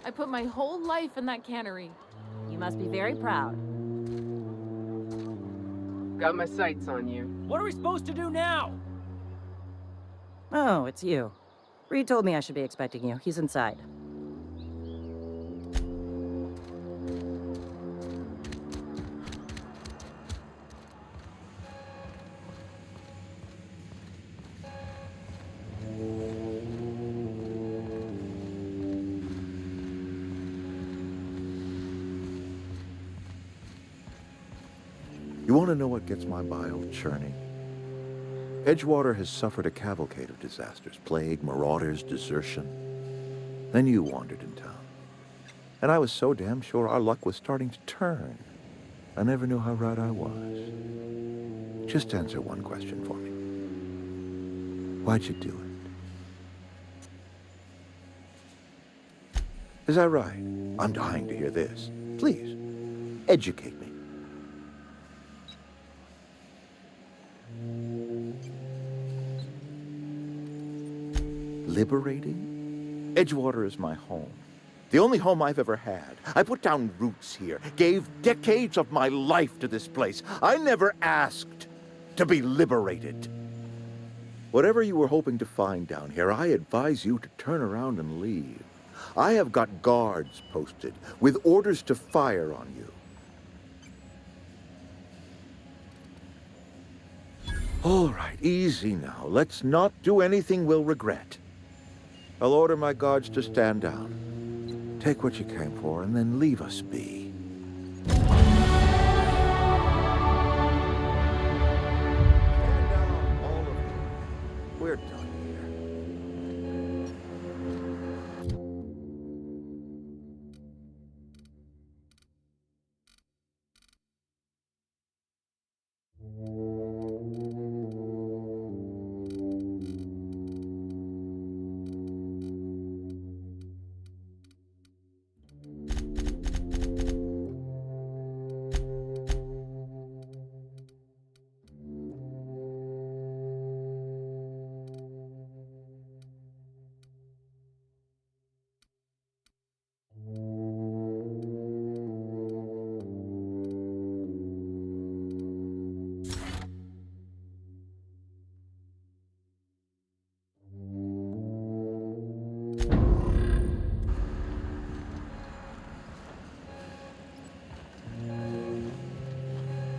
I put my whole life in that cannery. You must be very proud. Got my sights on you. What are we supposed to do now? Oh, it's you. Reed told me I should be expecting you. He's inside. You want to know what gets my bile churning? Edgewater has suffered a cavalcade of disasters, plague, marauders, desertion. Then you wandered in town. And I was so damn sure our luck was starting to turn. I never knew how right I was. Just answer one question for me. Why'd you do it? Is that right? I'm dying to hear this. Please, educate me. Liberating? Edgewater is my home. The only home I've ever had. I put down roots here, gave decades of my life to this place. I never asked to be liberated. Whatever you were hoping to find down here, I advise you to turn around and leave. I have got guards posted with orders to fire on you. All right, easy now. Let's not do anything we'll regret. I'll order my guards to stand down. Take what you came for and then leave us be. Stand down, all of you. We're done here.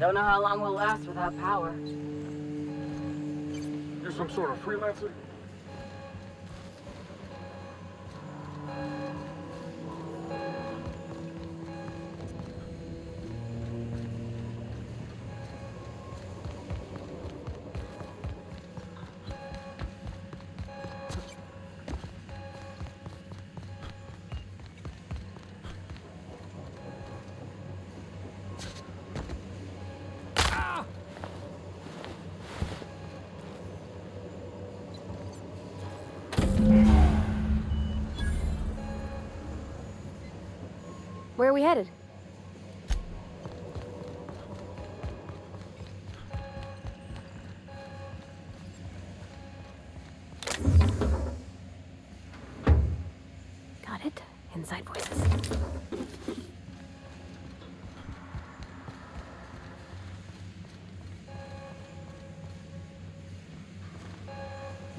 Don't know how long we'll last without power. You're some sort of freelancer? Where are we headed? Got it. Inside voices.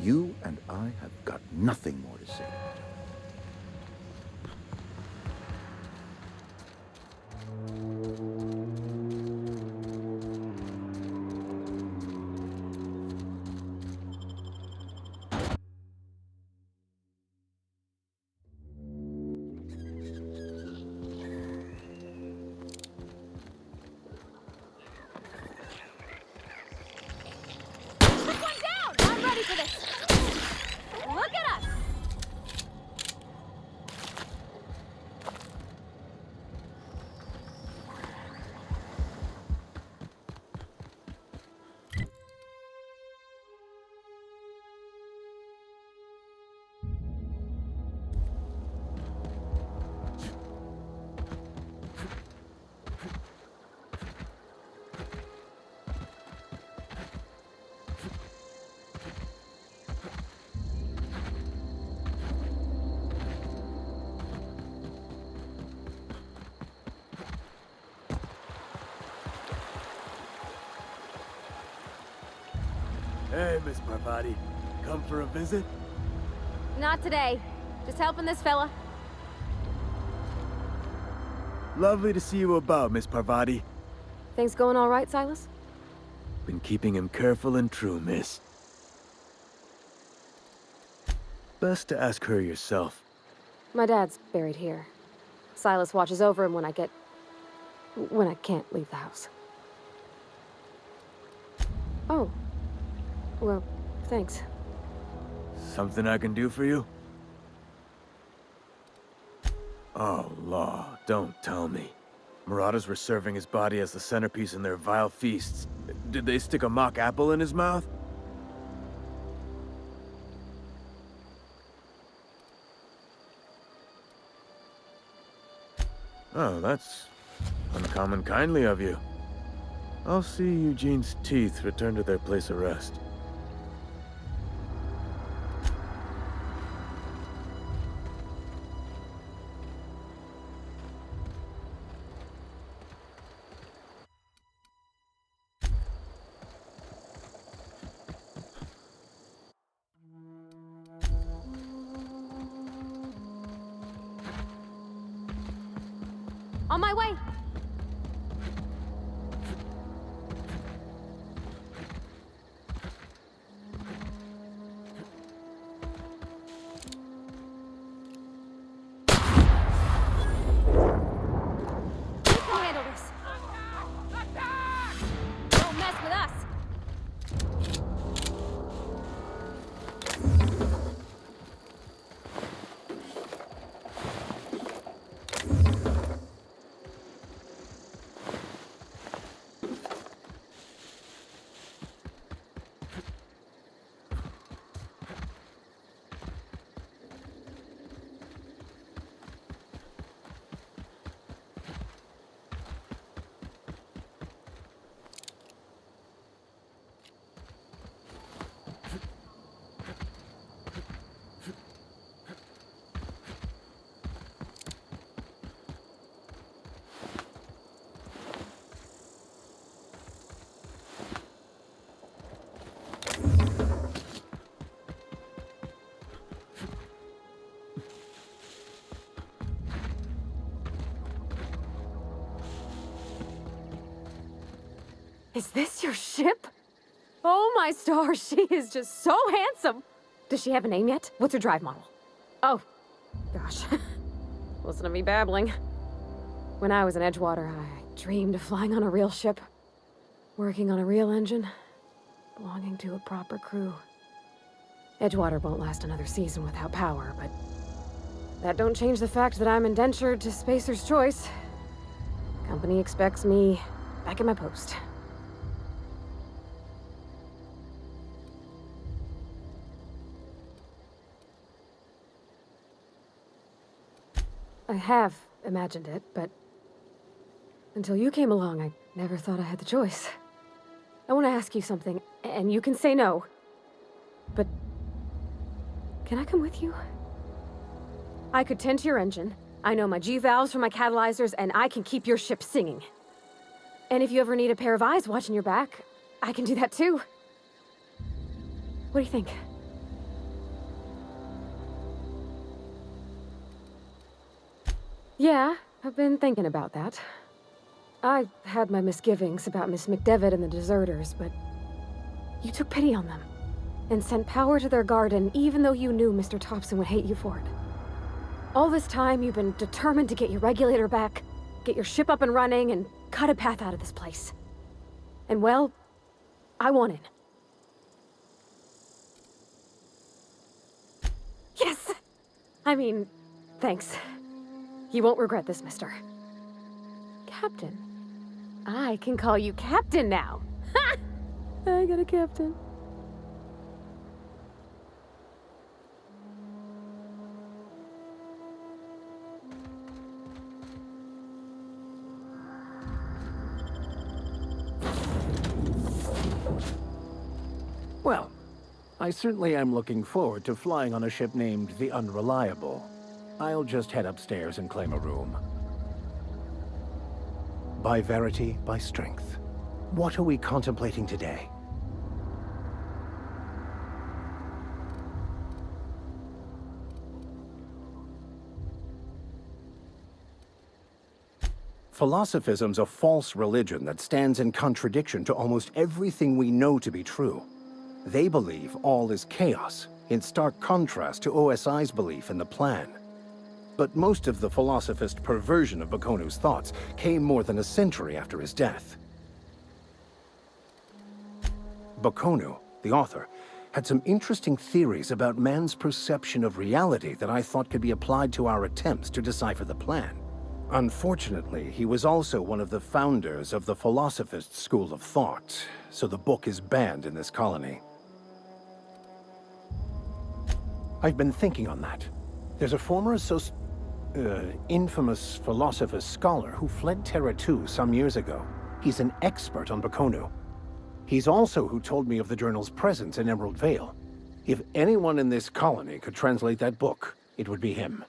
You and I have got nothing more to say. Put one down! I'm ready for this! Look at us! Hey, Miss Parvati. Come for a visit? Not today. Just helping this fella. Lovely to see you about, Miss Parvati. Things going all right, Silas? Been keeping him careful and true, miss. Best to ask her yourself. My dad's buried here. Silas watches over him when I can't leave the house. Oh. Well, thanks. Something I can do for you? Oh, law, don't tell me. Marauders were serving his body as the centerpiece in their vile feasts. Did they stick a mock apple in his mouth? Oh, that's uncommon kindly of you. I'll see Eugene's teeth return to their place of rest. On my way! You can handle this. Don't mess with us. Is this your ship? Oh my stars, she is just so handsome! Does she have a name yet? What's her drive model? Oh, gosh. Listen to me babbling. When I was in Edgewater, I dreamed of flying on a real ship, working on a real engine, belonging to a proper crew. Edgewater won't last another season without power, but that don't change the fact that I'm indentured to Spacer's Choice. Company expects me back at my post. I have imagined it, but until you came along, I never thought I had the choice. I want to ask you something, and you can say no. But can I come with you? I could tend to your engine. I know my G-valves from my catalyzers, and I can keep your ship singing. And if you ever need a pair of eyes watching your back, I can do that too. What do you think? Yeah, I've been thinking about that. I had my misgivings about Miss McDevitt and the deserters, but you took pity on them and sent power to their garden even though you knew Mr. Thompson would hate you for it. All this time, you've been determined to get your regulator back, get your ship up and running, and cut a path out of this place. And well, I want in. Yes! I mean, thanks. You won't regret this, mister. Captain. I can call you Captain now. Ha! I got a captain. Well, I certainly am looking forward to flying on a ship named the Unreliable. I'll just head upstairs and claim a room. By verity, by strength. What are we contemplating today? Philosophism's a false religion that stands in contradiction to almost everything we know to be true. They believe all is chaos, in stark contrast to OSI's belief in the plan. But most of the philosophist perversion of Bakonu's thoughts came more than a century after his death. Bakonu, the author, had some interesting theories about man's perception of reality that I thought could be applied to our attempts to decipher the plan. Unfortunately, he was also one of the founders of the Philosophist school of thought, so the book is banned in this colony. I've been thinking on that. There's a former infamous Philosophist scholar who fled Terra 2 some years ago. He's an expert on Bakonu. He's also who told me of the journal's presence in Emerald Vale. If anyone in this colony could translate that book, it would be him.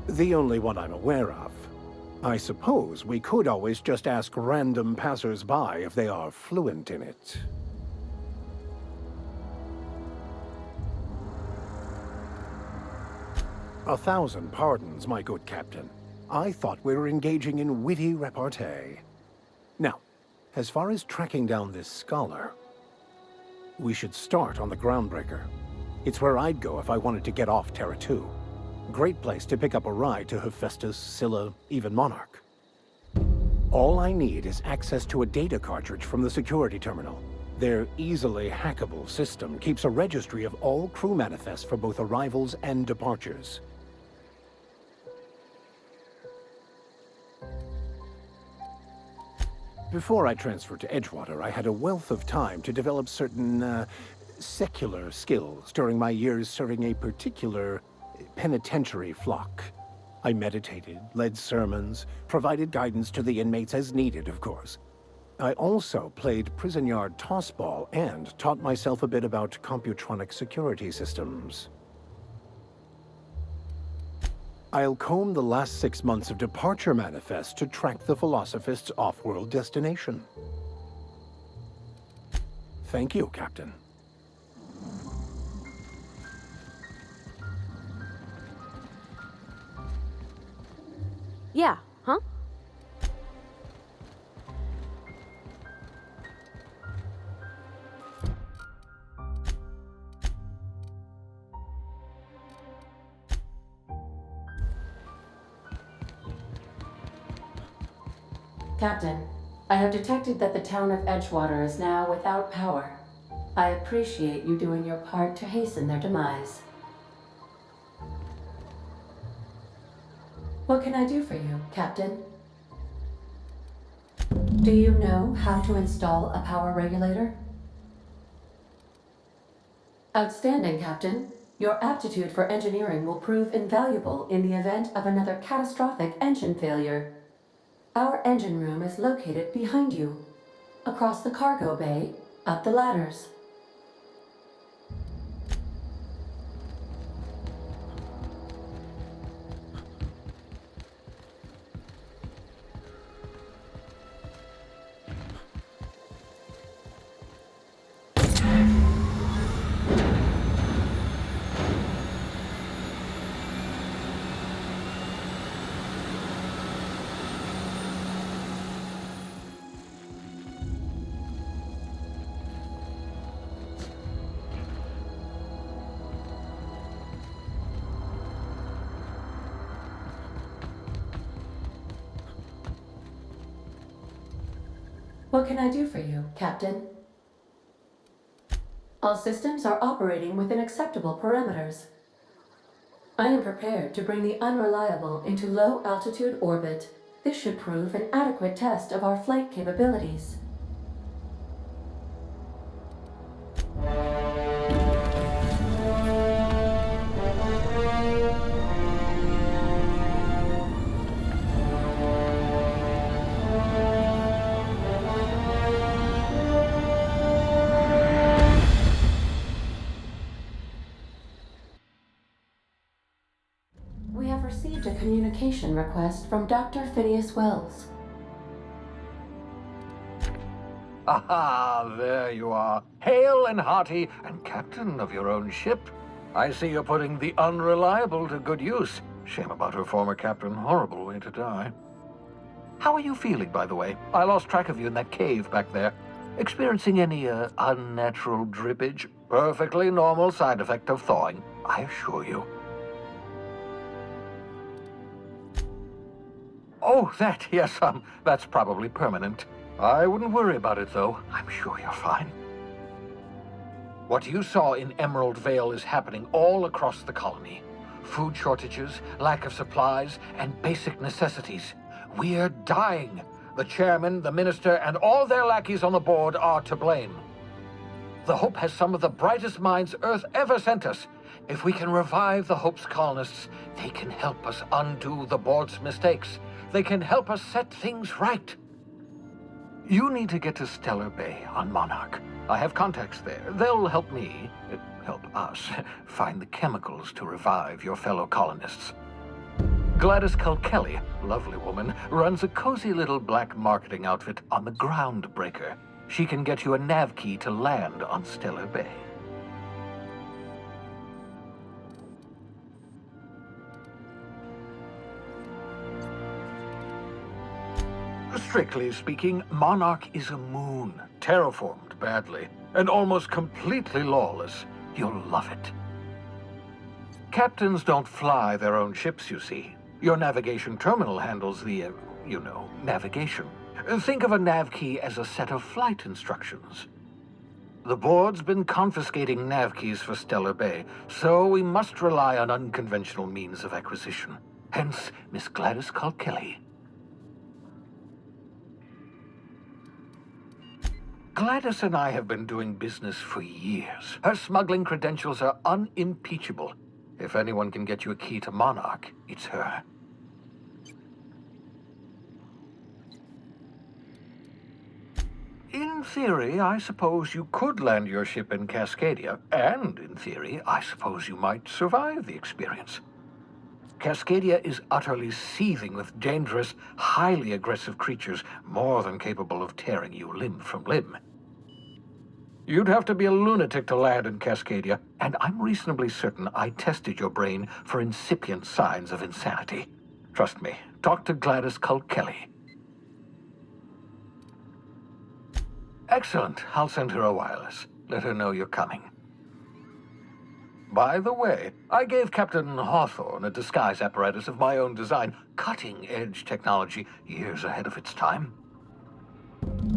The only one I'm aware of. I suppose we could always just ask random passers-by if they are fluent in it. A thousand pardons, my good captain. I thought we were engaging in witty repartee. Now, as far as tracking down this scholar, we should start on the Groundbreaker. It's where I'd go if I wanted to get off Terra 2. Great place to pick up a ride to Hephaestus, Scylla, even Monarch. All I need is access to a data cartridge from the security terminal. Their easily hackable system keeps a registry of all crew manifests for both arrivals and departures. Before I transferred to Edgewater, I had a wealth of time to develop certain, secular skills during my years serving a particular penitentiary flock. I meditated, led sermons, provided guidance to the inmates as needed, of course. I also played prison yard tossball and taught myself a bit about computronic security systems. I'll comb the last 6 months of departure manifest to track the Philosophist's off-world destination. Thank you, Captain. Yeah, huh? Captain, I have detected that the town of Edgewater is now without power. I appreciate you doing your part to hasten their demise. What can I do for you, Captain? Do you know how to install a power regulator? Outstanding, Captain. Your aptitude for engineering will prove invaluable in the event of another catastrophic engine failure. Our engine room is located behind you, across the cargo bay, up the ladders. What can I do for you, Captain? All systems are operating within acceptable parameters. I am prepared to bring the Unreliable into low-altitude orbit. This should prove an adequate test of our flight capabilities. We have received a communication request from Dr. Phineas Wells. Aha, there you are. Hale and hearty, and captain of your own ship. I see you're putting the unreliable to good use. Shame about her former captain. Horrible way to die. How are you feeling, by the way? I lost track of you in that cave back there. Experiencing any, unnatural drippage? Perfectly normal side effect of thawing, I assure you. Oh, that, yes, that's probably permanent. I wouldn't worry about it, though. I'm sure you're fine. What you saw in Emerald Vale is happening all across the colony. Food shortages, lack of supplies, and basic necessities. We're dying. The chairman, the minister, and all their lackeys on the board are to blame. The Hope has some of the brightest minds Earth ever sent us. If we can revive the Hope's colonists, they can help us undo the board's mistakes. They can help us set things right. You need to get to Stellar Bay on Monarch. I have contacts there. They'll help me, help us, find the chemicals to revive your fellow colonists. Gladys Culkelly, lovely woman, runs a cozy little black marketing outfit on the Groundbreaker. She can get you a nav key to land on Stellar Bay. Strictly speaking, Monarch is a moon, terraformed badly, and almost completely lawless. You'll love it. Captains don't fly their own ships, you see. Your navigation terminal handles the, navigation. Think of a nav key as a set of flight instructions. The board's been confiscating nav keys for Stellar Bay, so we must rely on unconventional means of acquisition. Hence, Miss Gladys Culkelly. Gladys and I have been doing business for years. Her smuggling credentials are unimpeachable. If anyone can get you a key to Monarch, it's her. In theory, I suppose you could land your ship in Cascadia, and in theory, I suppose you might survive the experience. Cascadia is utterly seething with dangerous, highly aggressive creatures, more than capable of tearing you limb from limb. You'd have to be a lunatic to land in Cascadia, and I'm reasonably certain I tested your brain for incipient signs of insanity. Trust me, talk to Gladys Culkelly. Excellent. I'll send her a wireless. Let her know you're coming. By the way, I gave Captain Hawthorne a disguise apparatus of my own design, cutting-edge technology years ahead of its time.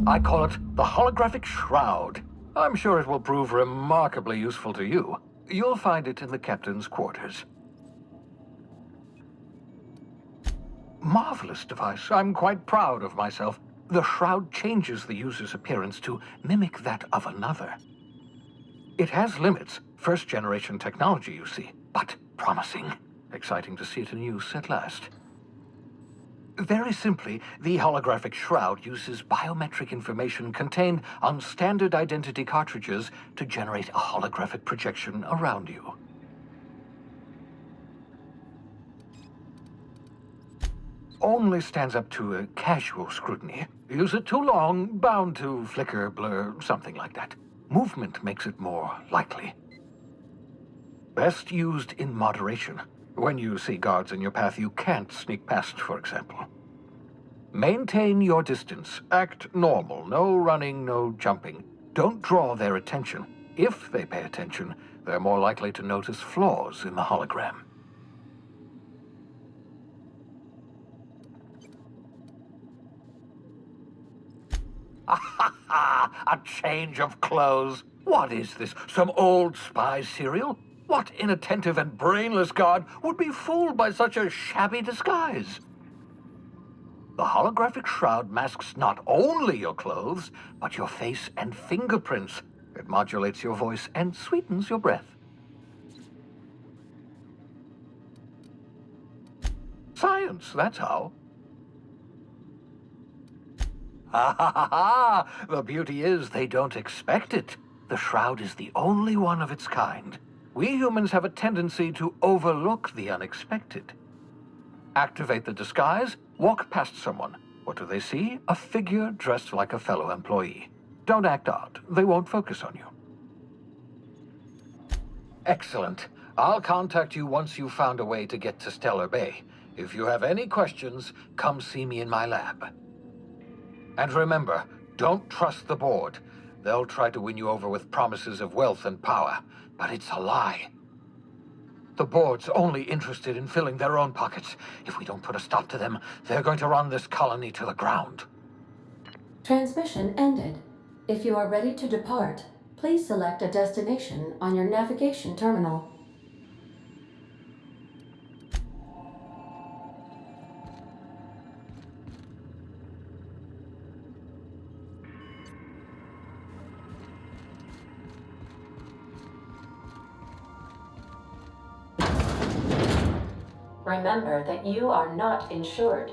I call it the Holographic Shroud. I'm sure it will prove remarkably useful to you. You'll find it in the captain's quarters. Marvelous device. I'm quite proud of myself. The shroud changes the user's appearance to mimic that of another. It has limits. First-generation technology, you see, but promising. Exciting to see it in use at last. Very simply, the holographic shroud uses biometric information contained on standard identity cartridges to generate a holographic projection around you. Only stands up to a casual scrutiny. Use it too long, bound to flicker, blur, something like that. Movement makes it more likely. Best used in moderation. When you see guards in your path you can't sneak past, for example. Maintain your distance. Act normal. No running, no jumping. Don't draw their attention. If they pay attention, they're more likely to notice flaws in the hologram. A change of clothes. What is this? Some old spy serial? What inattentive and brainless guard would be fooled by such a shabby disguise? The holographic shroud masks not only your clothes, but your face and fingerprints. It modulates your voice and sweetens your breath. Science, that's how. Ha ha ha ha! The beauty is they don't expect it. The shroud is the only one of its kind. We humans have a tendency to overlook the unexpected. Activate the disguise, walk past someone. What do they see? A figure dressed like a fellow employee. Don't act odd. They won't focus on you. Excellent. I'll contact you once you've found a way to get to Stellar Bay. If you have any questions, come see me in my lab. And remember, don't trust the board. They'll try to win you over with promises of wealth and power, but it's a lie. The board's only interested in filling their own pockets. If we don't put a stop to them, they're going to run this colony to the ground. Transmission ended. If you are ready to depart, please select a destination on your navigation terminal. Remember that you are not insured.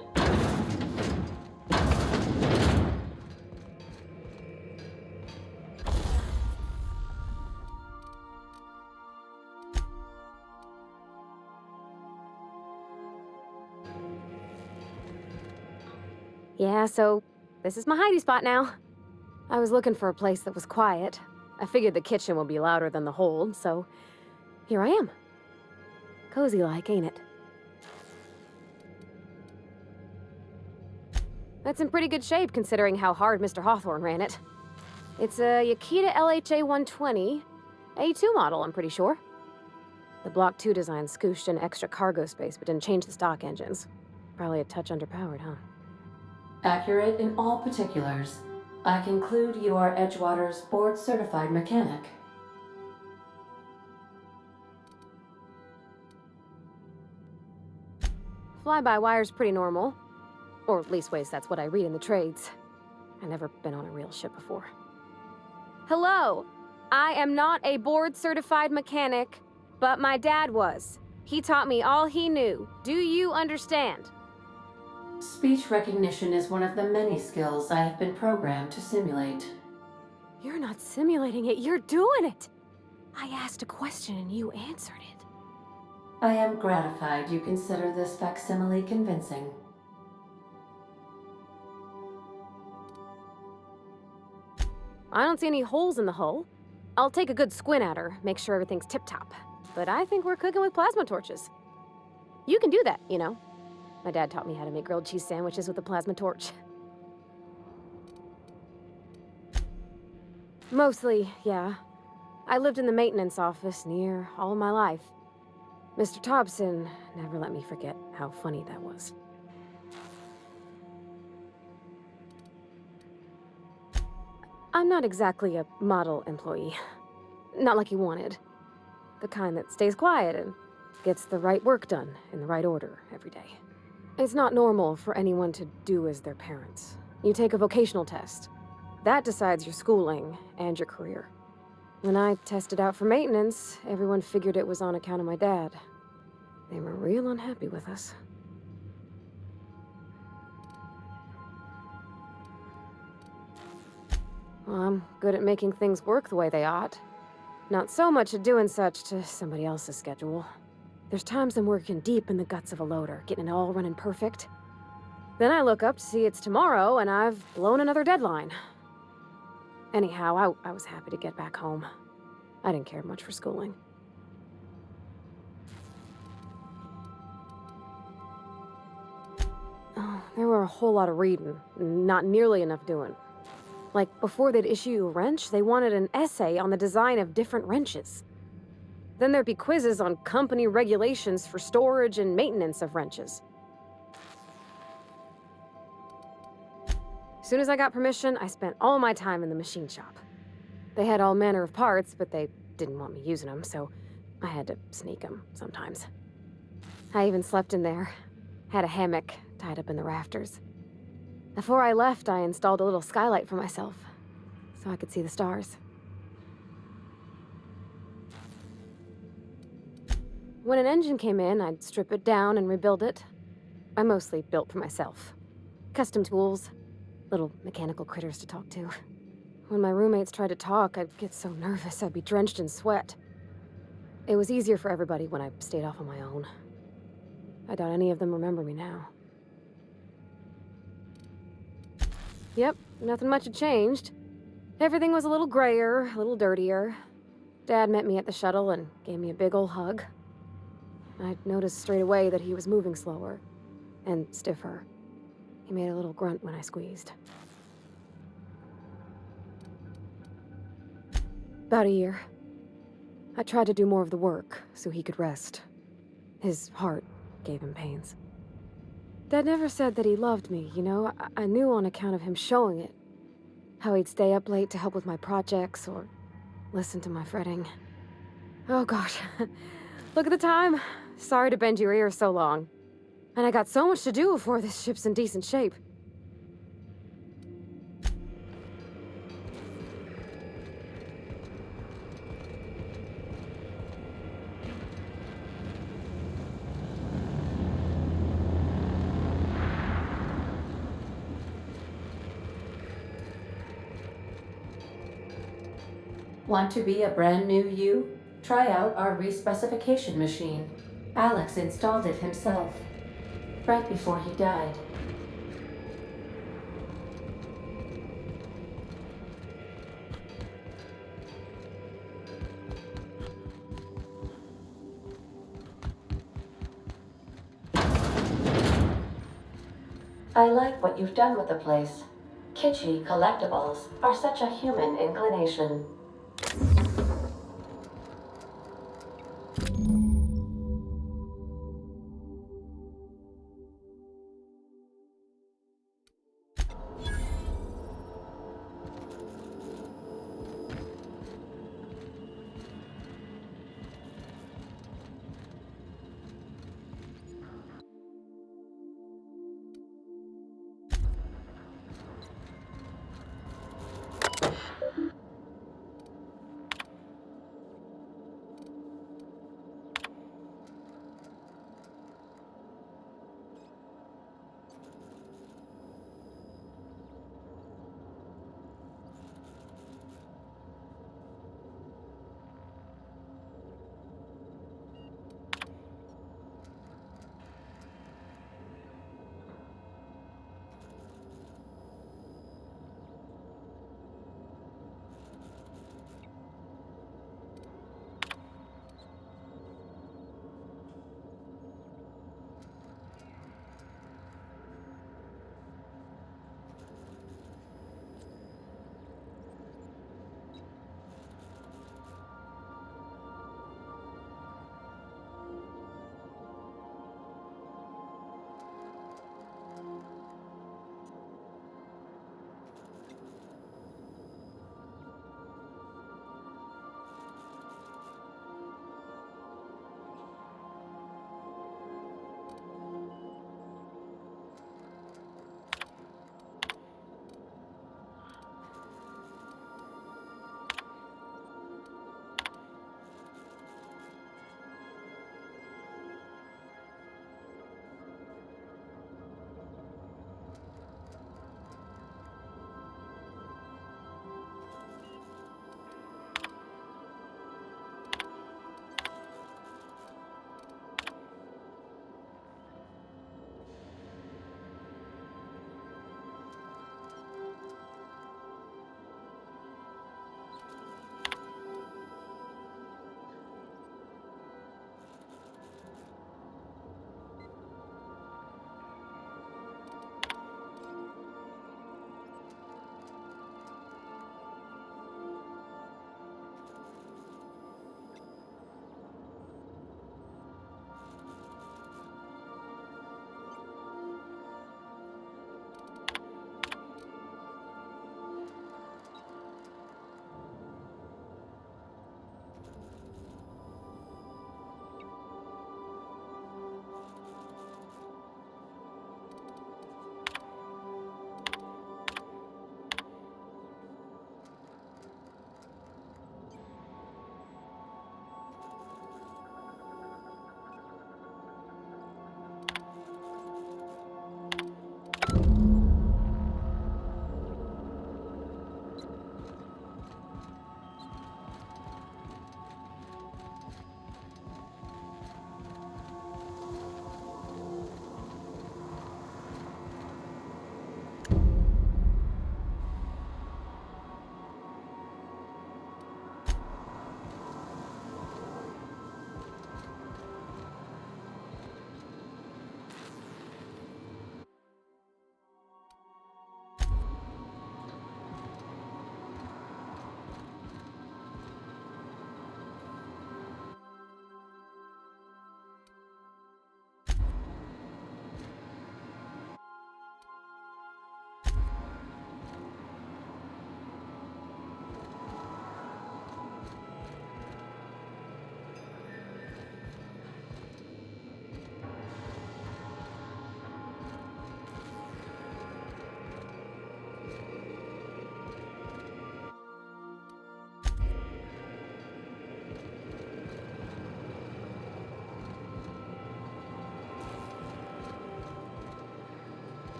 Yeah, so this is my hidey spot now. I was looking for a place that was quiet. I figured the kitchen would be louder than the hold, so here I am. Cozy like, ain't it? That's in pretty good shape considering how hard Mr. Hawthorne ran it. It's a Yakita LHA 120, A2 model, I'm pretty sure. The Block 2 design scooshed in extra cargo space but didn't change the stock engines. Probably a touch underpowered, huh? Accurate in all particulars. I conclude you are Edgewater's board-certified mechanic. Fly-by-wire's pretty normal. Or leastways, that's what I read in the trades. I've never been on a real ship before. Hello! I am not a board-certified mechanic, but my dad was. He taught me all he knew. Do you understand? Speech recognition is one of the many skills I have been programmed to simulate. You're not simulating it, you're doing it! I asked a question and you answered it. I am gratified you consider this facsimile convincing. I don't see any holes in the hull. I'll take a good squint at her, make sure everything's tip-top. But I think we're cooking with plasma torches. You can do that, you know. My dad taught me how to make grilled cheese sandwiches with a plasma torch. Mostly, yeah. I lived in the maintenance office near all of my life. Mr. Thompson never let me forget how funny that was. I'm not exactly a model employee. Not like you wanted. The kind that stays quiet and gets the right work done in the right order every day. It's not normal for anyone to do as their parents. You take a vocational test. That decides your schooling and your career. When I tested out for maintenance, everyone figured it was on account of my dad. They were real unhappy with us. Well, I'm good at making things work the way they ought. Not so much at doing such to somebody else's schedule. There's times I'm working deep in the guts of a loader, getting it all running perfect. Then I look up to see it's tomorrow and I've blown another deadline. Anyhow, I was happy to get back home. I didn't care much for schooling. Oh, there were a whole lot of reading, not nearly enough doing. Like, before they'd issue you a wrench, they wanted an essay on the design of different wrenches. Then there'd be quizzes on company regulations for storage and maintenance of wrenches. As soon as I got permission, I spent all my time in the machine shop. They had all manner of parts, but they didn't want me using them, so I had to sneak them sometimes. I even slept in there. Had a hammock tied up in the rafters. Before I left, I installed a little skylight for myself, so I could see the stars. When an engine came in, I'd strip it down and rebuild it. I mostly built for myself. Custom tools, little mechanical critters to talk to. When my roommates tried to talk, I'd get so nervous I'd be drenched in sweat. It was easier for everybody when I stayed off on my own. I doubt any of them remember me now. Yep, nothing much had changed. Everything was a little grayer, a little dirtier. Dad met me at the shuttle and gave me a big ol' hug. I noticed straight away that he was moving slower and stiffer. He made a little grunt when I squeezed. About a year. I tried to do more of the work so he could rest. His heart gave him pains. Dad never said that he loved me, you know? I knew on account of him showing it. How he'd stay up late to help with my projects or listen to my fretting. Oh gosh, look at the time. Sorry to bend your ear so long. And I got so much to do before this ship's in decent shape. Want to be a brand new you? Try out our respecification machine. Alex installed it himself, right before he died. I like what you've done with the place. Kitschy collectibles are such a human inclination.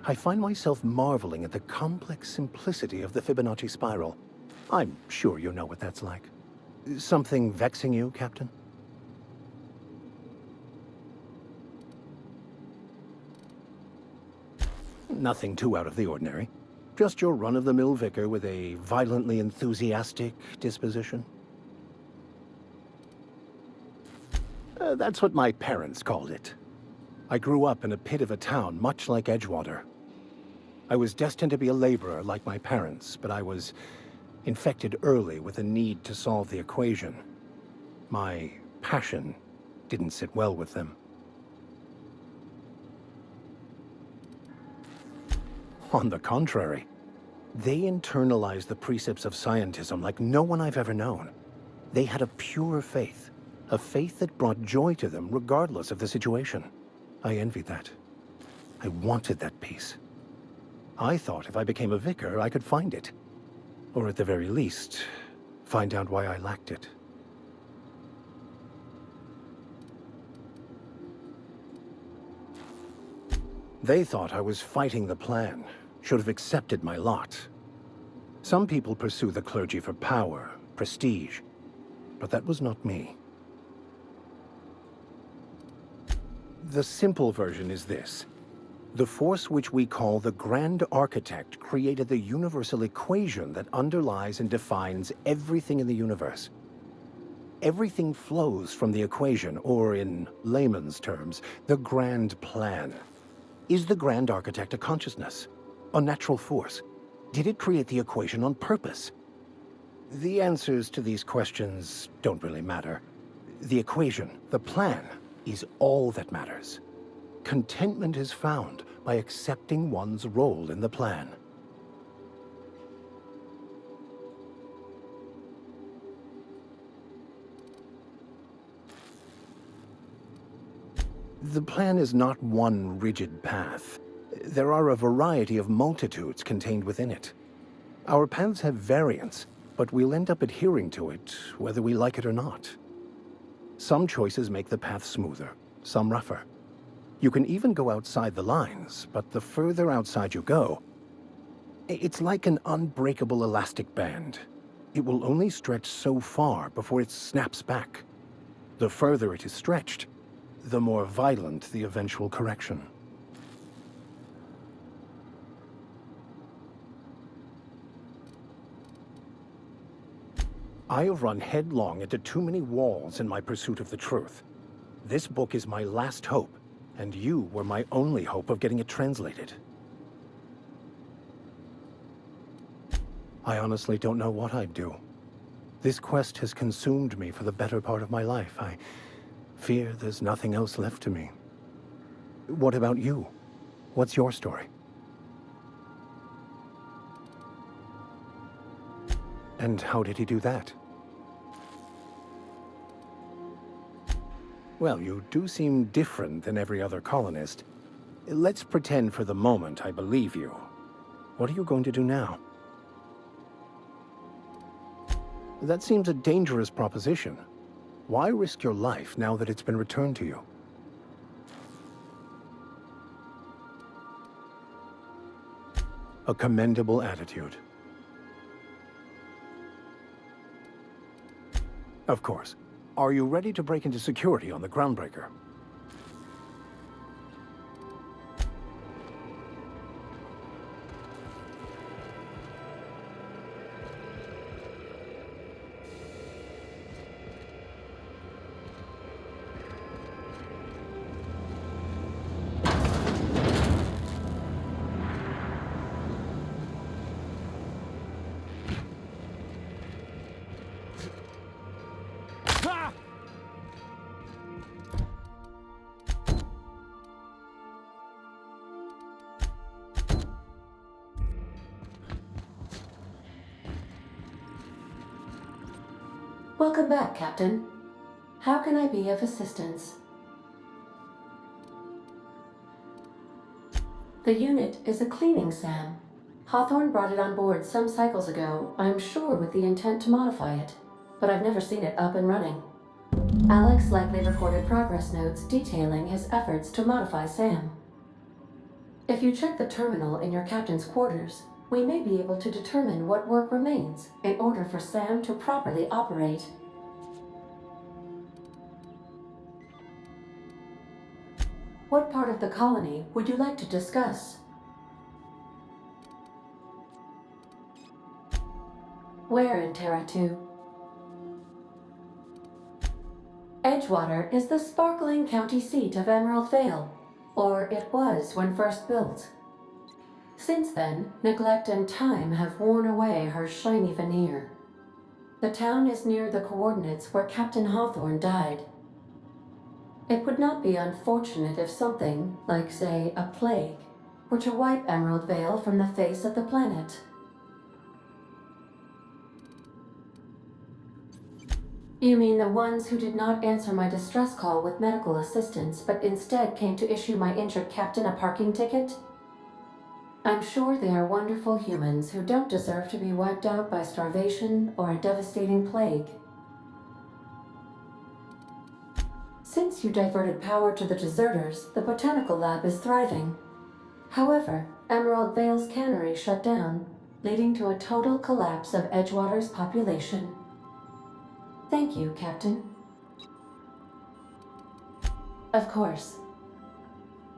I find myself marveling at the complex simplicity of the Fibonacci spiral. I'm sure you know what that's like. Something vexing you, Captain? Nothing too out of the ordinary. Just your run-of-the-mill vicar with a violently enthusiastic disposition. That's what my parents called it. I grew up in a pit of a town, much like Edgewater. I was destined to be a laborer like my parents, but I was infected early with a need to solve the equation. My passion didn't sit well with them. On the contrary, they internalized the precepts of scientism like no one I've ever known. They had a pure faith, a faith that brought joy to them regardless of the situation. I envied that. I wanted that peace. I thought if I became a vicar, I could find it. Or at the very least, find out why I lacked it. They thought I was fighting the plan, should have accepted my lot. Some people pursue the clergy for power, prestige, but that was not me. The simple version is this. The force which we call the Grand Architect created the universal equation that underlies and defines everything in the universe. Everything flows from the equation, or in layman's terms, the grand plan. Is the Grand Architect a consciousness? A natural force? Did it create the equation on purpose? The answers to these questions don't really matter. The equation, the plan, is all that matters. Contentment is found by accepting one's role in the plan. The plan is not one rigid path. There are a variety of multitudes contained within it. Our paths have variance, but we'll end up adhering to it, whether we like it or not. Some choices make the path smoother, some rougher. You can even go outside the lines, but the further outside you go, it's like an unbreakable elastic band. It will only stretch so far before it snaps back. The further it is stretched, the more violent the eventual correction. I have run headlong into too many walls in my pursuit of the truth. This book is my last hope, and you were my only hope of getting it translated. I honestly don't know what I'd do. This quest has consumed me for the better part of my life. I fear there's nothing else left to me. What about you? What's your story? And how did he do that? Well, you do seem different than every other colonist. Let's pretend for the moment I believe you. What are you going to do now? That seems a dangerous proposition. Why risk your life now that it's been returned to you? A commendable attitude. Of course. Are you ready to break into security on the Groundbreaker? Welcome back, Captain. How can I be of assistance? The unit is a cleaning SAM. Hawthorne brought it on board some cycles ago, I'm sure with the intent to modify it, but I've never seen it up and running. Alex likely recorded progress notes detailing his efforts to modify SAM. If you check the terminal in your captain's quarters, we may be able to determine what work remains in order for SAM to properly operate. What part of the colony would you like to discuss? Where in Terra 2? Edgewater is the sparkling county seat of Emerald Vale, or it was when first built. Since then, neglect and time have worn away her shiny veneer. The town is near the coordinates where Captain Hawthorne died. It would not be unfortunate if something, like say a plague, were to wipe Emerald Vale from the face of the planet. You mean the ones who did not answer my distress call with medical assistance, but instead came to issue my injured captain a parking ticket? I'm sure they are wonderful humans who don't deserve to be wiped out by starvation or a devastating plague. Since you diverted power to the deserters, the botanical lab is thriving. However, Emerald Vale's cannery shut down, leading to a total collapse of Edgewater's population. Thank you, Captain. Of course.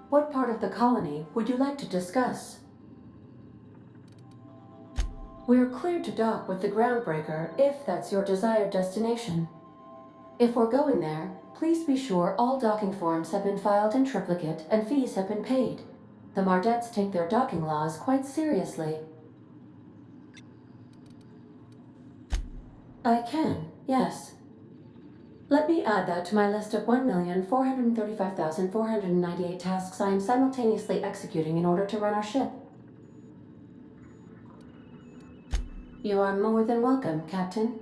What part of the colony would you like to discuss? We're cleared to dock with the Groundbreaker if that's your desired destination. If we're going there, please be sure all docking forms have been filed in triplicate and fees have been paid. The Mardettes take their docking laws quite seriously. I can, yes. Let me add that to my list of 1,435,498 tasks I am simultaneously executing in order to run our ship. You are more than welcome, Captain.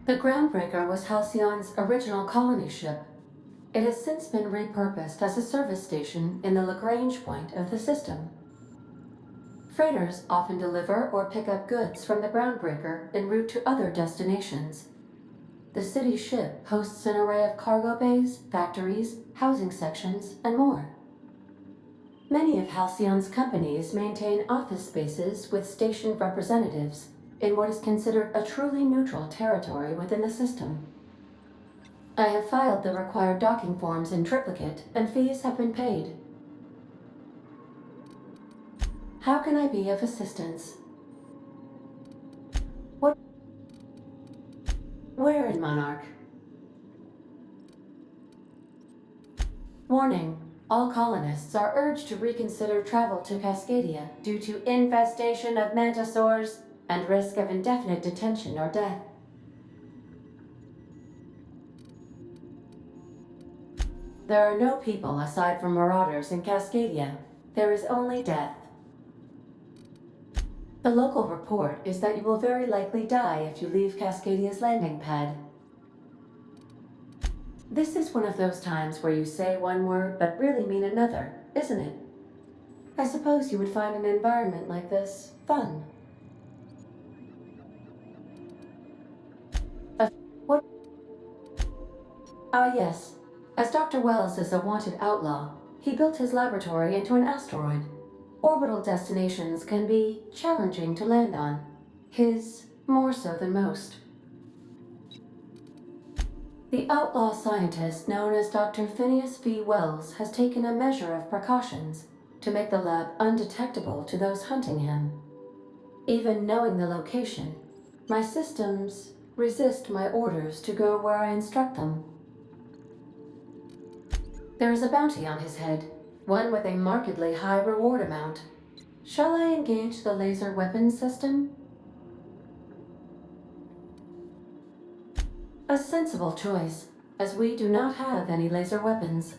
The Groundbreaker was Halcyon's original colony ship. It has since been repurposed as a service station in the Lagrange point of the system. Freighters often deliver or pick up goods from the Groundbreaker en route to other destinations. The city ship hosts an array of cargo bays, factories, housing sections, and more. Many of Halcyon's companies maintain office spaces with stationed representatives in what is considered a truly neutral territory within the system. I have filed the required docking forms in triplicate, and fees have been paid. How can I be of assistance? What? Where in Monarch? Warning. All colonists are urged to reconsider travel to Cascadia due to infestation of mantisaurs and risk of indefinite detention or death. There are no people aside from marauders in Cascadia. There is only death. The local report is that you will very likely die if you leave Cascadia's landing pad. This is one of those times where you say one word but really mean another, isn't it? I suppose you would find an environment like this fun. What? Ah, yes. As Dr. Wells is a wanted outlaw, he built his laboratory into an asteroid. Orbital destinations can be challenging to land on. His more so than most. The outlaw scientist known as Dr. Phineas V. Wells has taken a measure of precautions to make the lab undetectable to those hunting him. Even knowing the location, my systems resist my orders to go where I instruct them. There is a bounty on his head, one with a markedly high reward amount. Shall I engage the laser weapons system? A sensible choice, as we do not have any laser weapons.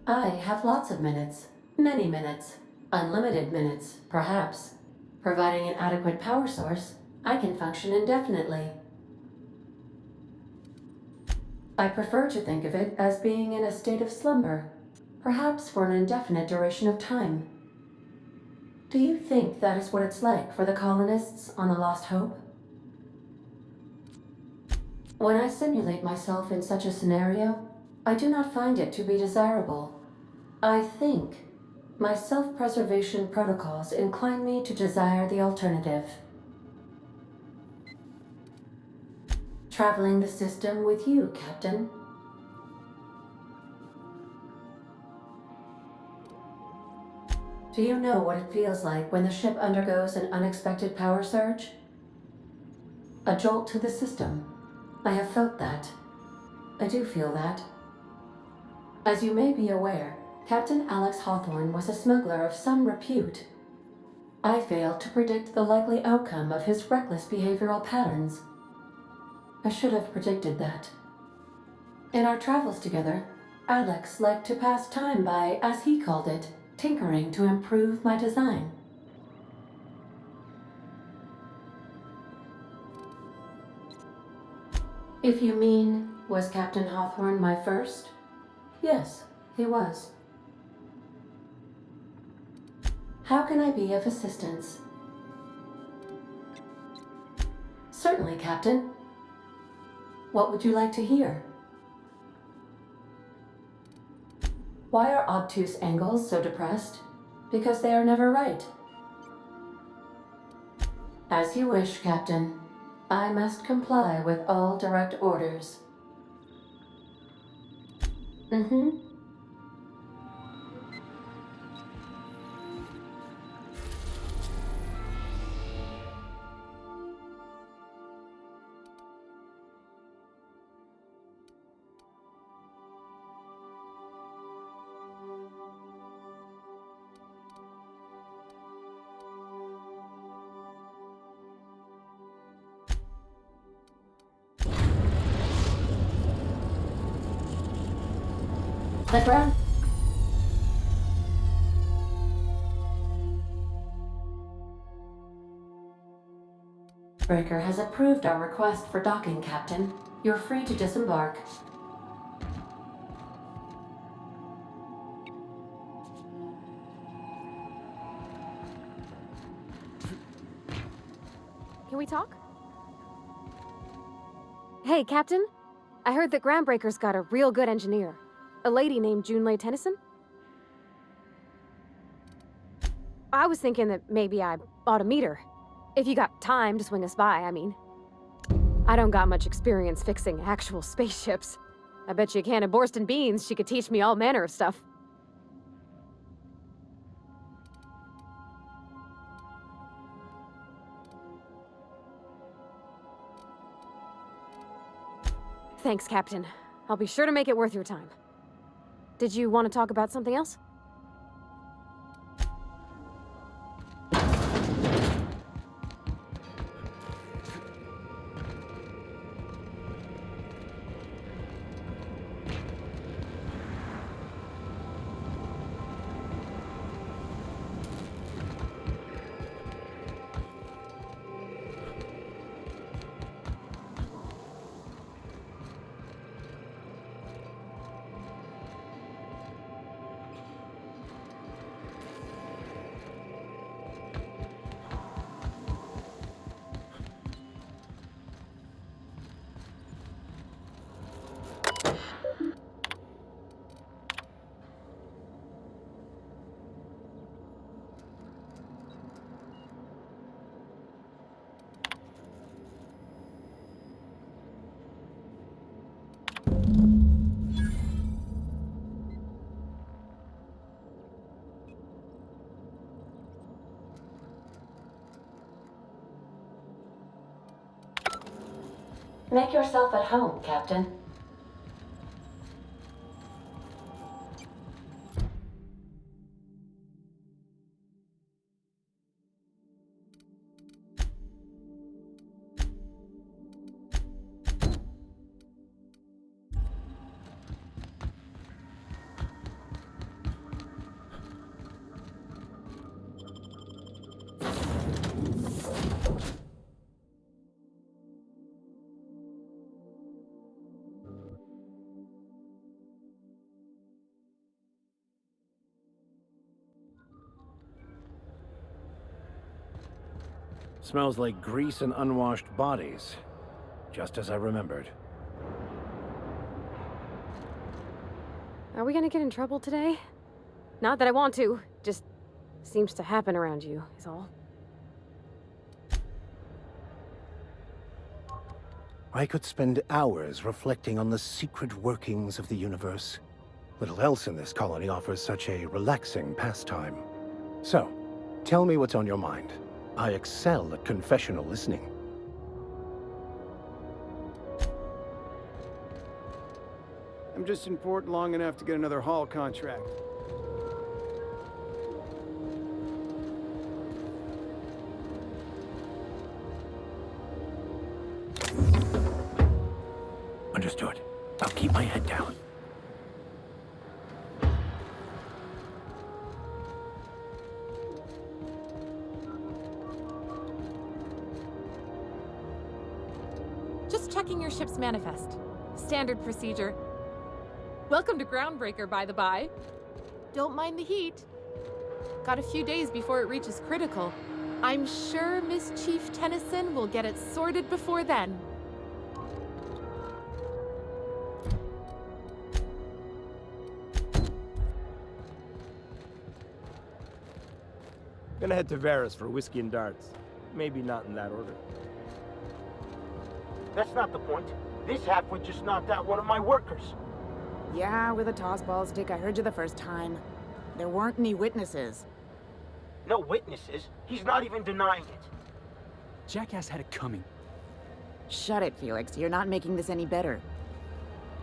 I have lots of minutes, many minutes, unlimited minutes, perhaps. Providing an adequate power source, I can function indefinitely. I prefer to think of it as being in a state of slumber, perhaps for an indefinite duration of time. Do you think that is what it's like for the colonists on the Lost Hope? When I simulate myself in such a scenario, I do not find it to be desirable. I think my self-preservation protocols incline me to desire the alternative. Traveling the system with you, Captain. Do you know what it feels like when the ship undergoes an unexpected power surge? A jolt to the system. I have felt that. I do feel that. As you may be aware, Captain Alex Hawthorne was a smuggler of some repute. I failed to predict the likely outcome of his reckless behavioral patterns. I should have predicted that. In our travels together, Alex liked to pass time by, as he called it, tinkering to improve my design. If you mean, was Captain Hawthorne my first? Yes, he was. How can I be of assistance? Certainly, Captain. What would you like to hear? Why are obtuse angles so depressed? Because they are never right. As you wish, Captain. I must comply with all direct orders. Mm-hmm. The ground. Breaker has approved our request for docking, Captain. You're free to disembark. Can we talk? Hey, Captain. I heard that Groundbreaker's got a real good engineer. A lady named Junlei Tennyson? I was thinking that maybe I ought to meet her. If you got time to swing us by, I mean. I don't got much experience fixing actual spaceships. I bet you a can of Borston beans she could teach me all manner of stuff. Thanks, Captain. I'll be sure to make it worth your time. Did you want to talk about something else? Make yourself at home, Captain. Smells like grease and unwashed bodies. Just as I remembered. Are we gonna get in trouble today? Not that I want to, just seems to happen around you, is all. I could spend hours reflecting on the secret workings of the universe. Little else in this colony offers such a relaxing pastime. So, tell me what's on your mind. I excel at confessional listening. I'm just in port long enough to get another haul contract. Understood. I'll keep my head down. Just checking your ship's manifest. Standard procedure. Welcome to Groundbreaker, by the by. Don't mind the heat. Got a few days before it reaches critical. I'm sure Miss Chief Tennyson will get it sorted before then. Gonna head to Varus for whiskey and darts. Maybe not in that order. That's not the point. This halfwit just knocked out one of my workers. Yeah, with a tossball stick. I heard you the first time. There weren't any witnesses. No witnesses. He's not even denying it. Jackass had it coming. Shut it, Felix. You're not making this any better.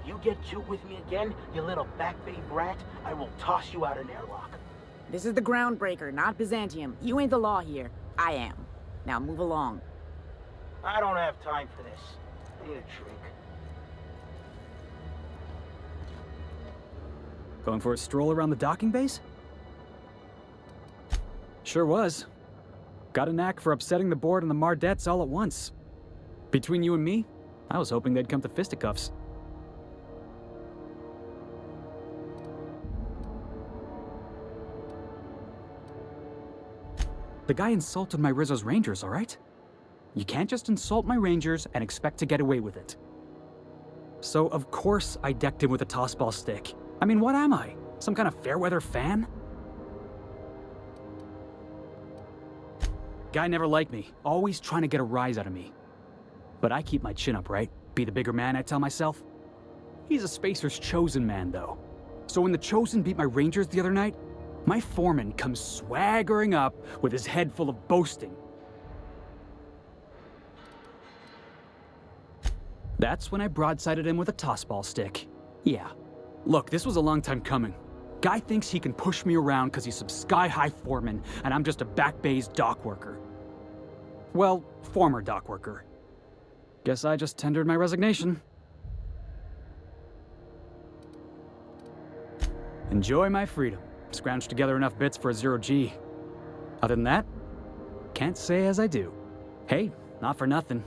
You get cute with me again, you little back-bay brat, I will toss you out an airlock. This is the Groundbreaker, not Byzantium. You ain't the law here. I am. Now move along. I don't have time for this. I need a drink. Going for a stroll around the docking base? Sure was. Got a knack for upsetting the board and the Mardettes all at once. Between you and me, I was hoping they'd come to fisticuffs. The guy insulted my Rizzo's Rangers, all right? You can't just insult my Rangers and expect to get away with it. So, of course, I decked him with a tossball stick. I mean, what am I? Some kind of fair-weather fan? Guy never liked me, always trying to get a rise out of me. But I keep my chin up, right? Be the bigger man, I tell myself. He's a Spacer's chosen man, though. So when the Chosen beat my Rangers the other night, my foreman comes swaggering up with his head full of boasting. That's when I broadsided him with a tossball stick. Yeah. Look, this was a long time coming. Guy thinks he can push me around because he's some sky-high foreman, and I'm just a back bay's dock worker. Well, former dock worker. Guess I just tendered my resignation. Enjoy my freedom. Scrounged together enough bits for a 0G. Other than that, can't say as I do. Hey, not for nothing,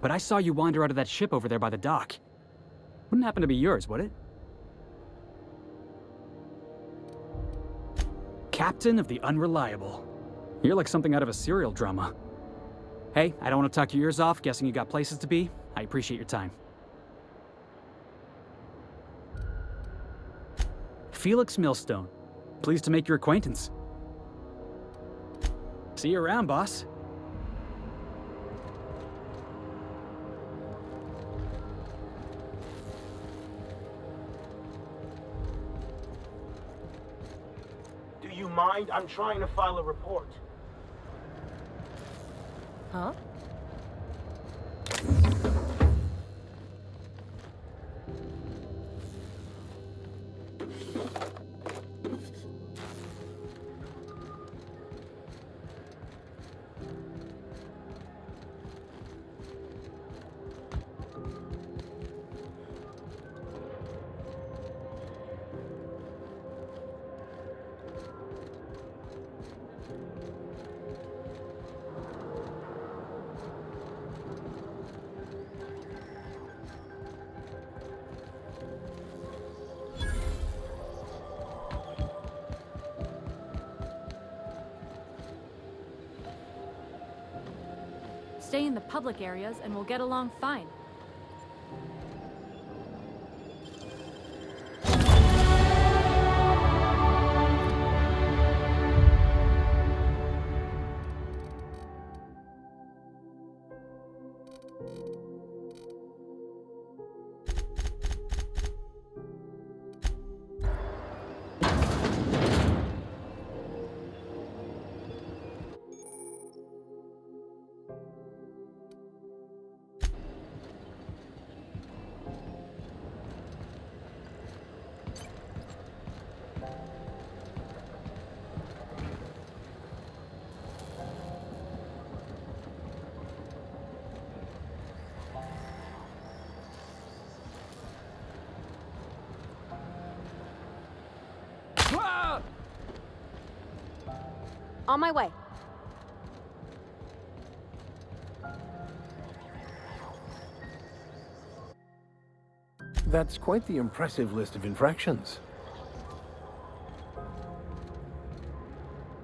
but I saw you wander out of that ship over there by the dock. Wouldn't happen to be yours, would it? Captain of the Unreliable. You're like something out of a serial drama. Hey, I don't want to talk your ears off, guessing you got places to be. I appreciate your time. Felix Millstone. Pleased to make your acquaintance. See you around, boss. Do you mind? I'm trying to file a report. Huh? Stay in the public areas and we'll get along fine. On my way. That's quite the impressive list of infractions.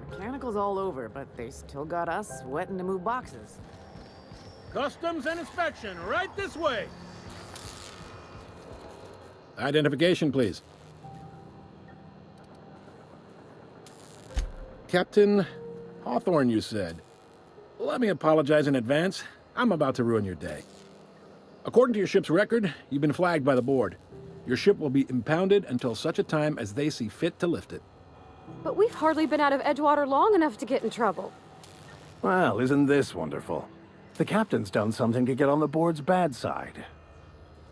Mechanical's all over, but they still got us sweating to move boxes. Customs and inspection, right this way. Identification, please. Captain Hawthorne, you said. Let me apologize in advance. I'm about to ruin your day. According to your ship's record, you've been flagged by the board. Your ship will be impounded until such a time as they see fit to lift it. But we've hardly been out of Edgewater long enough to get in trouble. Well, isn't this wonderful? The captain's done something to get on the board's bad side.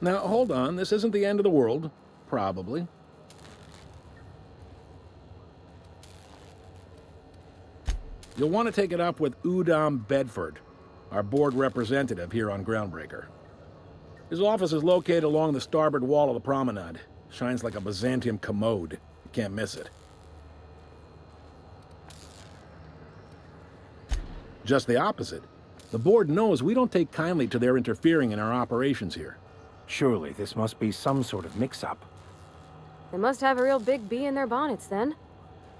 Now, hold on. This isn't the end of the world. Probably. You'll want to take it up with Udom Bedford, our board representative here on Groundbreaker. His office is located along the starboard wall of the promenade. Shines like a Byzantium commode. You can't miss it. Just the opposite. The board knows we don't take kindly to their interfering in our operations here. Surely this must be some sort of mix-up. They must have a real big bee in their bonnets, then.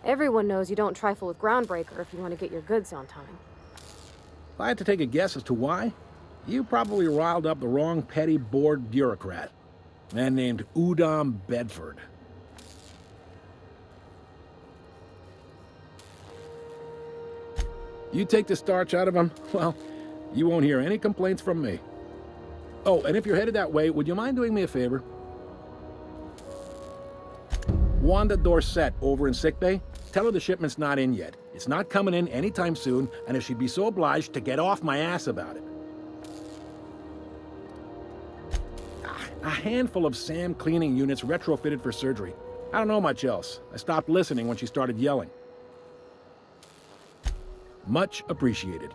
Everyone knows you don't trifle with Groundbreaker if you want to get your goods on time. If I had to take a guess as to why, you probably riled up the wrong petty board bureaucrat. A man named Udom Bedford. You take the starch out of him, well, you won't hear any complaints from me. Oh, and if you're headed that way, would you mind doing me a favor? Wanda Dorset over in sickbay, tell her the shipment's not in yet. It's not coming in anytime soon, and if she'd be so obliged to get off my ass about it. A handful of SAM cleaning units retrofitted for surgery. I don't know much else. I stopped listening when she started yelling. Much appreciated.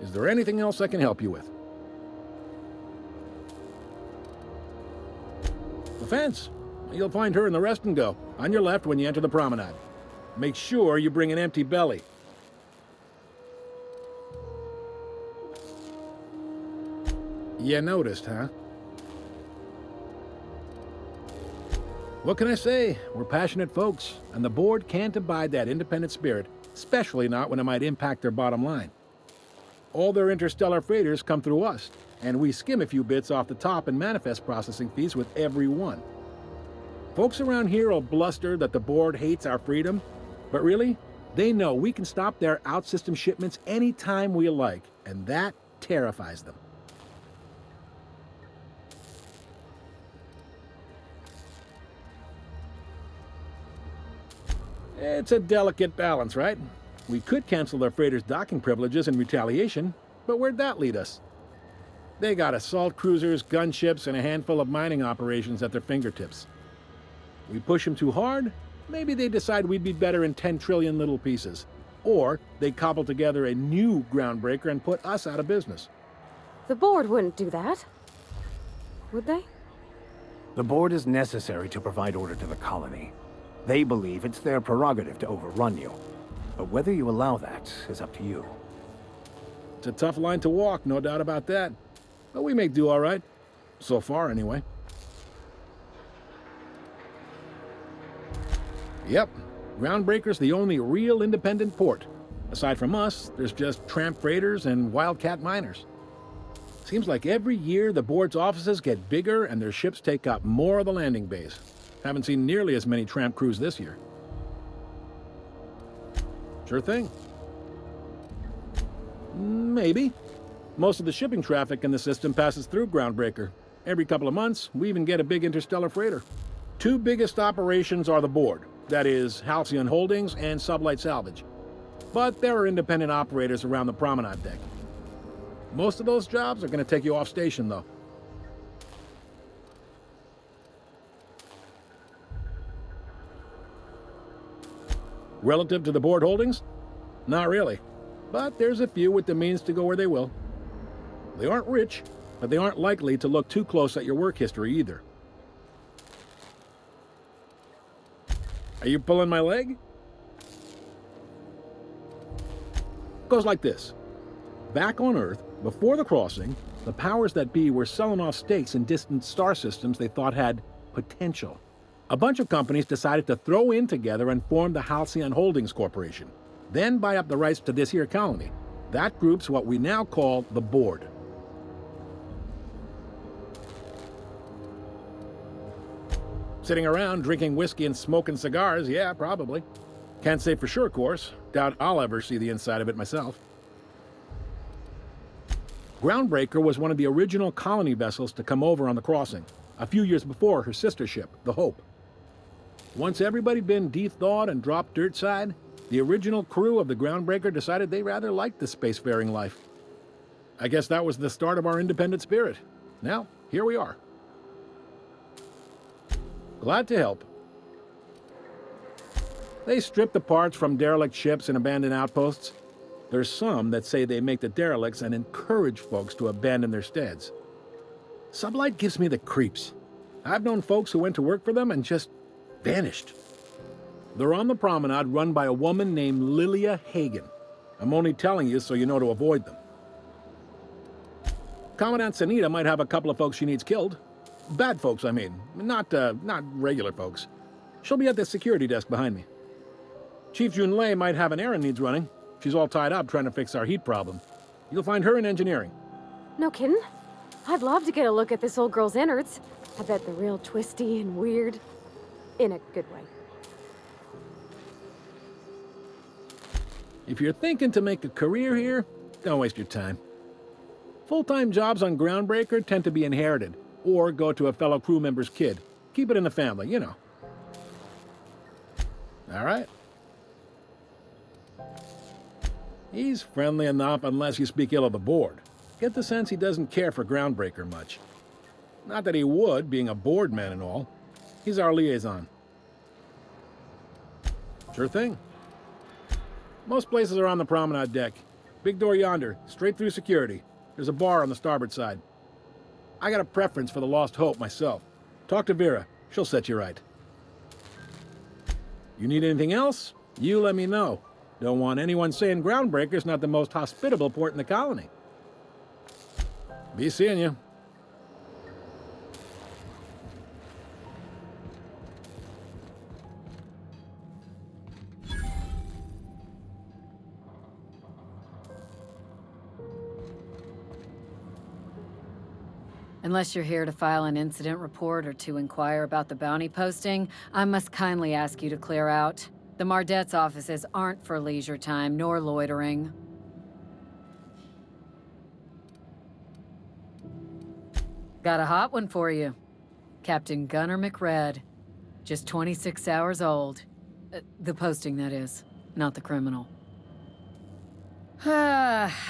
Is there anything else I can help you with? The fence. You'll find her in the rest and go, on your left when you enter the promenade. Make sure you bring an empty belly. You noticed, huh? What can I say? We're passionate folks, and the board can't abide that independent spirit, especially not when it might impact their bottom line. All their interstellar freighters come through us, and we skim a few bits off the top in manifest processing fees with every one. Folks around here will bluster that the board hates our freedom, but really, they know we can stop their out-system shipments anytime we like, and that terrifies them. It's a delicate balance, right? We could cancel their freighters' docking privileges in retaliation, but where'd that lead us? They got assault cruisers, gunships, and a handful of mining operations at their fingertips. We push them too hard, maybe they decide we'd be better in 10 trillion little pieces. Or they cobble together a new Groundbreaker and put us out of business. The board wouldn't do that. Would they? The board is necessary to provide order to the colony. They believe it's their prerogative to overrun you. But whether you allow that is up to you. It's a tough line to walk, no doubt about that. But we make do all right. So far, anyway. Yep, Groundbreaker's the only real independent port. Aside from us, there's just tramp freighters and wildcat miners. Seems like every year the board's offices get bigger and their ships take up more of the landing base. Haven't seen nearly as many tramp crews this year. Sure thing. Maybe. Most of the shipping traffic in the system passes through Groundbreaker. Every couple of months, we even get a big interstellar freighter. Two biggest operations are the board. That is, Halcyon Holdings and Sublight Salvage. But there are independent operators around the promenade deck. Most of those jobs are going to take you off station, though. Relative to the board holdings? Not really. But there's a few with the means to go where they will. They aren't rich, but they aren't likely to look too close at your work history either. Are you pulling my leg? Goes like this. Back on Earth, before the crossing, the powers that be were selling off stakes in distant star systems they thought had potential. A bunch of companies decided to throw in together and form the Halcyon Holdings Corporation, then buy up the rights to this here colony. That group's what we now call the Board. Sitting around drinking whiskey and smoking cigars, yeah, probably. Can't say for sure, of course. Doubt I'll ever see the inside of it myself. Groundbreaker was one of the original colony vessels to come over on the crossing, a few years before her sister ship, the Hope. Once everybody'd been de-thawed and dropped dirt side, the original crew of the Groundbreaker decided they rather liked the spacefaring life. I guess that was the start of our independent spirit. Now, here we are. Glad to help. They strip the parts from derelict ships and abandoned outposts. There's some that say they make the derelicts and encourage folks to abandon their steads. Sublight gives me the creeps. I've known folks who went to work for them and just vanished. They're on the promenade run by a woman named Lilia Hagen. I'm only telling you so you know to avoid them. Commandant Sanita might have a couple of folks she needs killed. Bad folks, I mean. Not regular folks. She'll be at the security desk behind me. Chief Junlei might have an errand needs running. She's all tied up trying to fix our heat problem. You'll find her in engineering. No kidding? I'd love to get a look at this old girl's innards. I bet they're real twisty and weird. In a good way. If you're thinking to make a career here, don't waste your time. Full-time jobs on Groundbreaker tend to be inherited, or go to a fellow crew member's kid. Keep it in the family, you know. All right. He's friendly enough unless you speak ill of the Board. Get the sense he doesn't care for Groundbreaker much. Not that he would, being a board man and all. He's our liaison. Sure thing. Most places are on the promenade deck. Big door yonder, straight through security. There's a bar on the starboard side. I got a preference for the Lost Hope myself. Talk to Vera. She'll set you right. You need anything else? You let me know. Don't want anyone saying Groundbreaker's not the most hospitable port in the colony. Be seeing you. Unless you're here to file an incident report or to inquire about the bounty posting, I must kindly ask you to clear out. The Mardet's offices aren't for leisure time nor loitering. Got a hot one for you. Captain Gunnar McRed. Just 26 hours old. The posting, that is, not the criminal.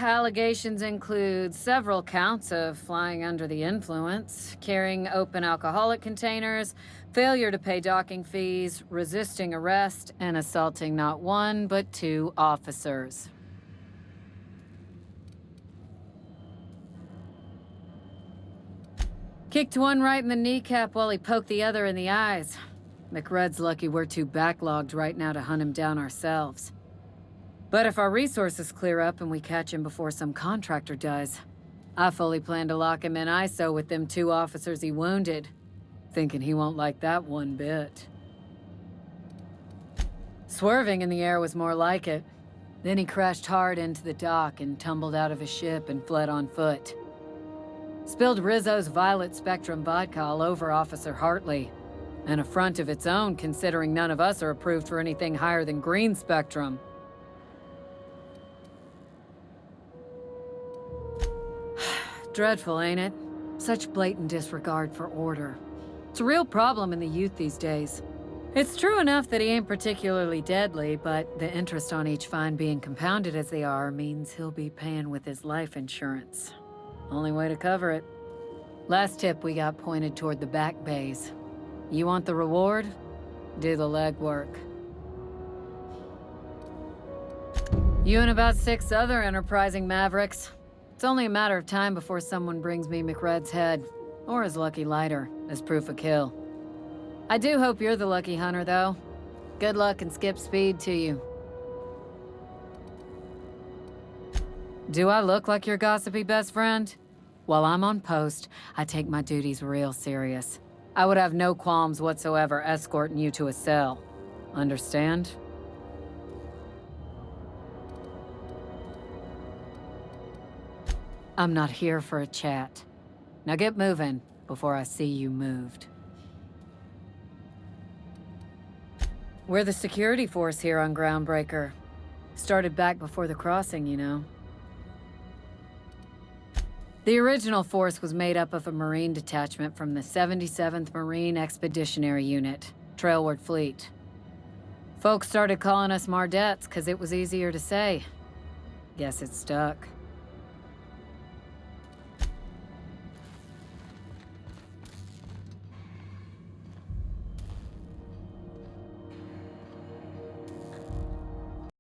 Allegations include several counts of flying under the influence, carrying open alcoholic containers, failure to pay docking fees, resisting arrest, and assaulting not one but 2 officers. Kicked one right in the kneecap while he poked the other in the eyes. McRed's lucky we're too backlogged right now to hunt him down ourselves. But if our resources clear up and we catch him before some contractor does, I fully plan to lock him in ISO with them 2 officers he wounded, thinking he won't like that one bit. Swerving in the air was more like it. Then he crashed hard into the dock and tumbled out of his ship and fled on foot. Spilled Rizzo's Violet Spectrum vodka all over Officer Hartley. An affront of its own, considering none of us are approved for anything higher than green spectrum. Dreadful, ain't it? Such blatant disregard for order. It's a real problem in the youth these days. It's true enough that he ain't particularly deadly, but the interest on each fine being compounded as they are means he'll be paying with his life insurance. Only way to cover it. Last tip we got pointed toward the back bays. You want the reward? Do the legwork. You and about 6 other enterprising mavericks. It's only a matter of time before someone brings me McRed's head, or his lucky lighter, as proof of kill. I do hope you're the lucky hunter, though. Good luck and skip speed to you. Do I look like your gossipy best friend? While I'm on post, I take my duties real serious. I would have no qualms whatsoever escorting you to a cell. Understand? I'm not here for a chat. Now get moving before I see you moved. We're the security force here on Groundbreaker. Started back before the crossing, you know. The original force was made up of a Marine detachment from the 77th Marine Expeditionary Unit, Trailward Fleet. Folks started calling us Mardettes because it was easier to say. Guess it stuck.